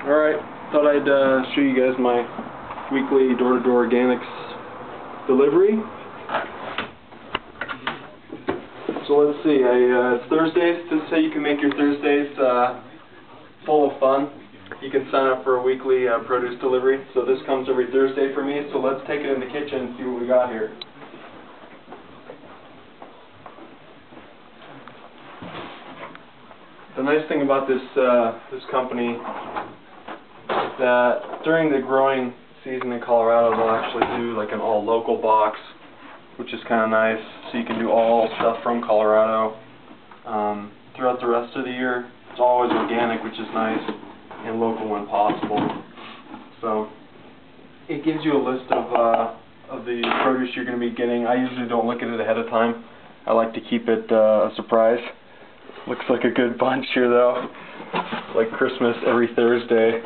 Alright, thought I'd show you guys my weekly door-to-door organics delivery. So let's see, it's Thursdays. This is how you can make your Thursdays full of fun. You can sign up for a weekly produce delivery. So this comes every Thursday for me, so let's take it in the kitchen and see what we got here. The nice thing about this company is that during the growing season in Colorado, they'll actually do like an all local box, which is kind of nice. So you can do all stuff from Colorado. Throughout the rest of the year, it's always organic, which is nice, and local when possible. So it gives you a list of the produce you're going to be getting. I usually don't look at it ahead of time. I like to keep it a surprise. Looks like a good bunch here though. Like Christmas every Thursday.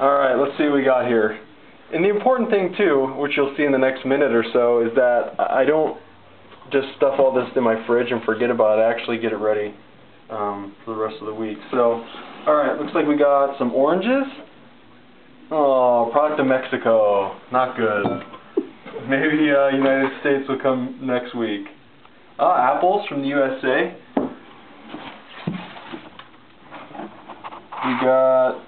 Alright, let's see what we got here. And the important thing too, which you'll see in the next minute or so, is that I don't just stuff all this in my fridge and forget about it. I actually get it ready for the rest of the week. So, alright, looks like we got some oranges. Oh, product of Mexico. Not good. Maybe United States will come next week. Apples from the USA. We got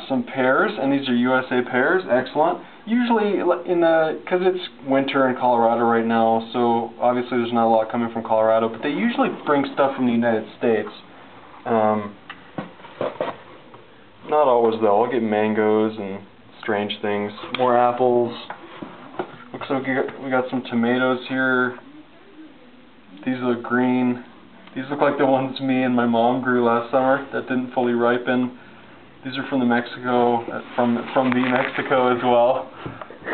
some pears, and these are USA pears. Excellent. Usually, because it's winter in Colorado right now, so obviously there's not a lot coming from Colorado, but they usually bring stuff from the United States. Not always though. I'll get mangoes and strange things. More apples. Looks like we got some tomatoes here. These look green. These look like the ones me and my mom grew last summer that didn't fully ripen. These are from the Mexico, from the Mexico as well.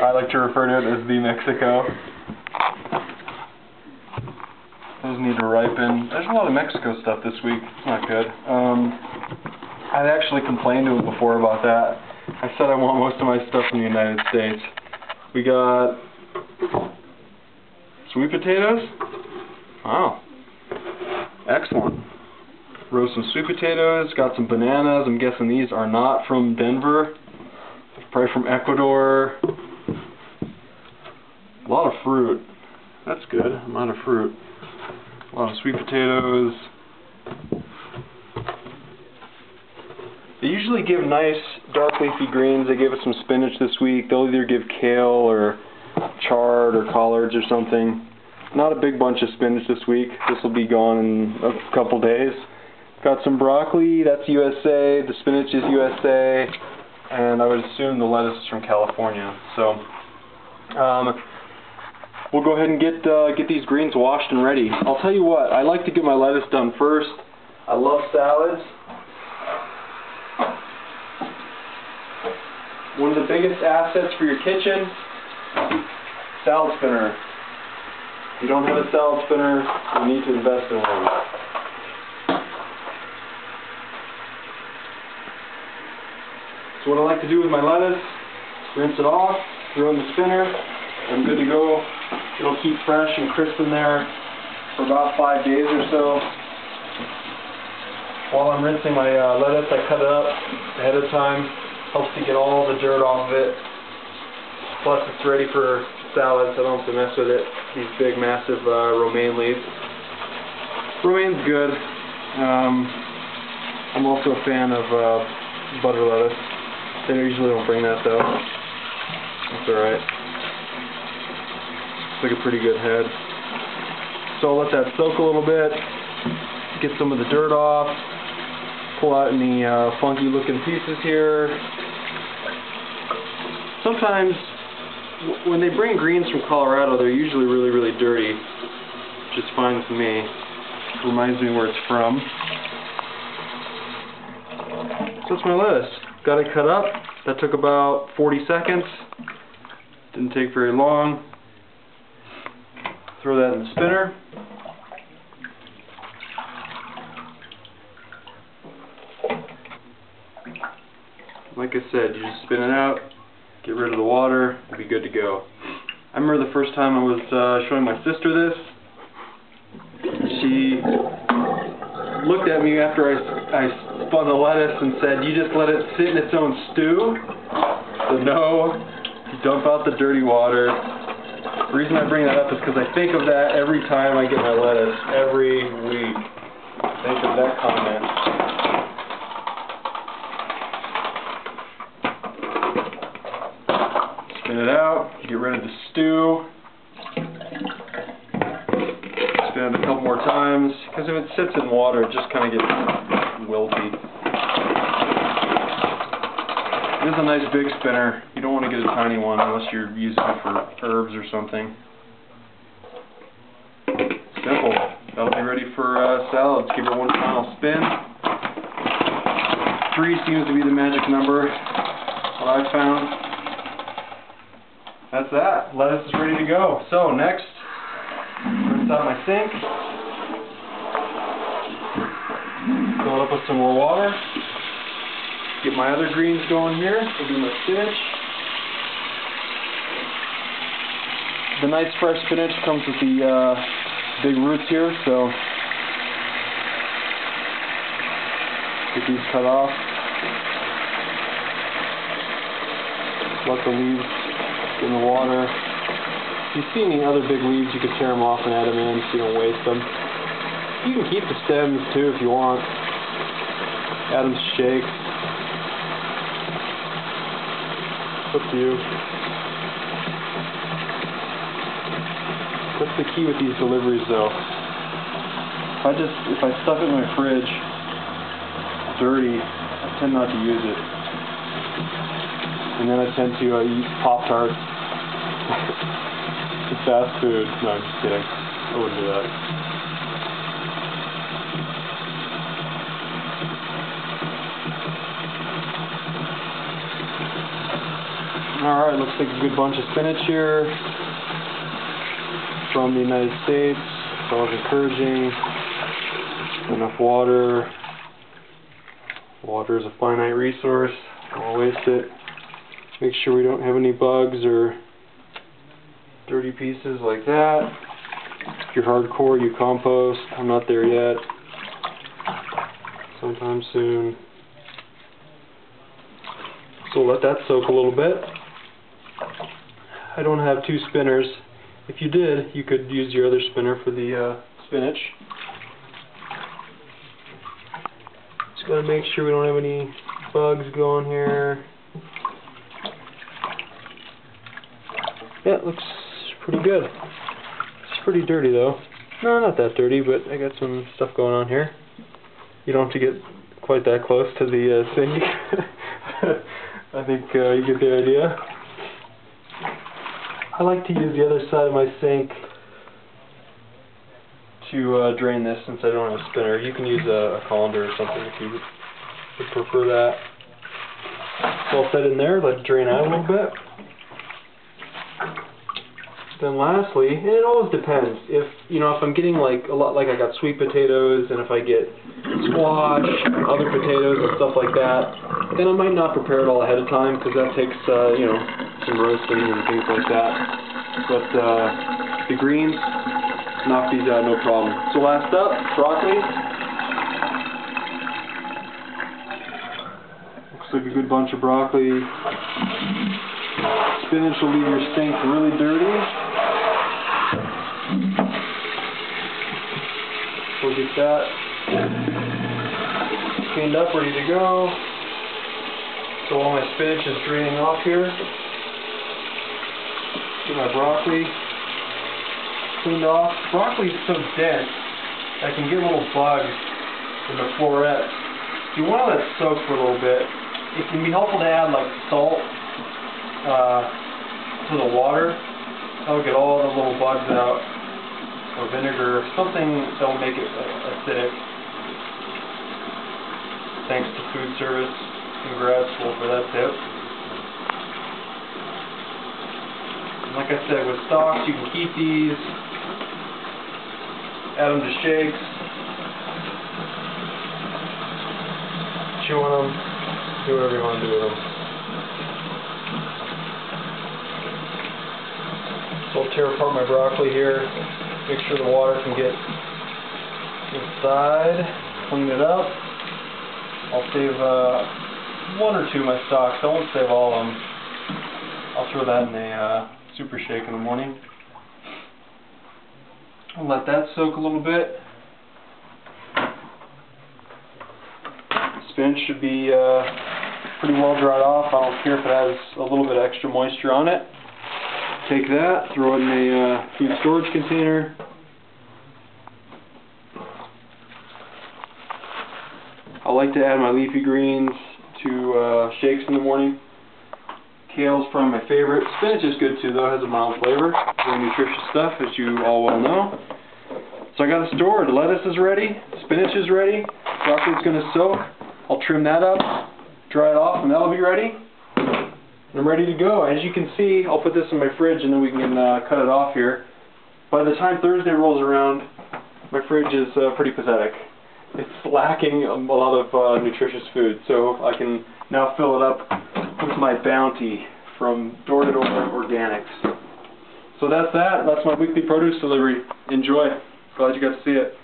I like to refer to it as the Mexico. Those need to ripen. There's a lot of Mexico stuff this week. It's not good. I'd actually complained to him before about that. I said I want most of my stuff from the United States. We got sweet potatoes. Wow. Excellent. Roast some sweet potatoes, got some bananas. I'm guessing these are not from Denver. Probably from Ecuador. A lot of fruit. That's good. Amount of fruit. A lot of sweet potatoes. They usually give nice dark leafy greens. They gave us some spinach this week. They'll either give kale or chard or collards or something. Not a big bunch of spinach this week. This will be gone in a couple days. Got some broccoli, that's USA. The spinach is USA. And I would assume the lettuce is from California. So we'll go ahead and get these greens washed and ready. I'll tell you what, I like to get my lettuce done first. I love salads. One of the biggest assets for your kitchen, salad spinner. If you don't have a salad spinner, you need to invest in one. So what I like to do with my lettuce, rinse it off, throw in the spinner, I'm good to go. It'll keep fresh and crisp in there for about 5 days or so. While I'm rinsing my lettuce, I cut it up ahead of time. Helps to get all the dirt off of it. Plus it's ready for salads, so I don't have to mess with it. These big, massive romaine leaves. Romaine's good. I'm also a fan of butter lettuce. They usually don't bring that though. That's alright. It's like a pretty good head. So I'll let that soak a little bit. Get some of the dirt off. Pull out any funky looking pieces here. Sometimes when they bring greens from Colorado, they're usually really, really dirty, which is fine with me. It reminds me where it's from. So that's my lettuce. Got it cut up. That took about 40 seconds. Didn't take very long. Throw that in the spinner. Like I said, you just spin it out. Get rid of the water, we'll be good to go. I remember the first time I was showing my sister this. She looked at me after I up on the lettuce and said, you just let it sit in its own stew? So no, dump out the dirty water. The reason I bring that up is because I think of that every time I get my lettuce, every week. Think of that comment. Spin it out, get rid of the stew. Spin it a couple more times, because if it sits in water, it just kind of gets wilty. It is a nice big spinner. You don't want to get a tiny one unless you're using it for herbs or something. Simple. That'll be ready for salads. Give it one final spin. 3 seems to be the magic number, what I've found. That's that. Lettuce is ready to go. So next, rinse out my sink. Fill it up with some more water. Get my other greens going here. I'll do my spinach. The nice fresh spinach comes with the big roots here, so get these cut off. Let the leaves get in the water. If you see any other big leaves, you can tear them off and add them in so you don't waste them. You can keep the stems too if you want. Add them to shakes. Up to you. That's the key with these deliveries though. If I stuff it in my fridge dirty, I tend not to use it. And then I tend to eat Pop-Tarts. Fast food. No, I'm just kidding. I wouldn't do that. Alright, looks like a good bunch of spinach here from the United States. It's always encouraging. Enough water. Water is a finite resource. Don't waste it. Make sure we don't have any bugs or dirty pieces like that. If you're hardcore, you compost. I'm not there yet. Sometime soon. So let that soak a little bit. I don't have 2 spinners. If you did, you could use your other spinner for the spinach. Just gotta make sure we don't have any bugs going here. Yeah, it looks pretty good. It's pretty dirty though. No, not that dirty, but I got some stuff going on here. You don't have to get quite that close to the sink. I think you get the idea. I like to use the other side of my sink to drain this since I don't have a spinner. You can use a colander or something if you would prefer that. So I'll set in there, let it drain out a little bit. Then lastly, and it always depends, if I'm getting like a lot, like I got sweet potatoes, and if I get squash, other potatoes and stuff like that, then I might not prepare it all ahead of time because that takes some roasting and things like that. But the greens, knock these out no problem. So last up, broccoli. Looks like a good bunch of broccoli. Spinach will leave your sink really dirty. We'll get that cleaned up, ready to go. So all my spinach is draining off here. Get my broccoli cleaned off. Broccoli is so dense, I can get little bugs in the florets. You want to let it soak for a little bit. It can be helpful to add like salt to the water. That'll get all the little bugs out. Or vinegar, something that will make it acidic. Thanks to food service. Congrats for that tip. And like I said, with stocks, you can keep these, add them to shakes, chew on them, do whatever you want to do with them. So I'll tear apart my broccoli here. Make sure the water can get inside, clean it up. I'll save one or two of my stalks. I won't save all of them. I'll throw that in a super shake in the morning. I'll let that soak a little bit. Spinach should be pretty well dried off. I don't care if it has a little bit of extra moisture on it. Take that, throw it in a food storage container. I like to add my leafy greens to shakes in the morning. Kale's probably my favorite. Spinach is good too though, it has a mild flavor. Very nutritious stuff, as you all well know. So I got it stored. Lettuce is ready, spinach is ready, broccoli's going to soak. I'll trim that up, dry it off, and that'll be ready. And I'm ready to go. As you can see, I'll put this in my fridge and then we can cut it off here. By the time Thursday rolls around, my fridge is pretty pathetic. It's lacking a lot of nutritious food, so I can now fill it up with my bounty from door-to-door organics. So that's that. That's my weekly produce delivery. Enjoy. Glad you got to see it.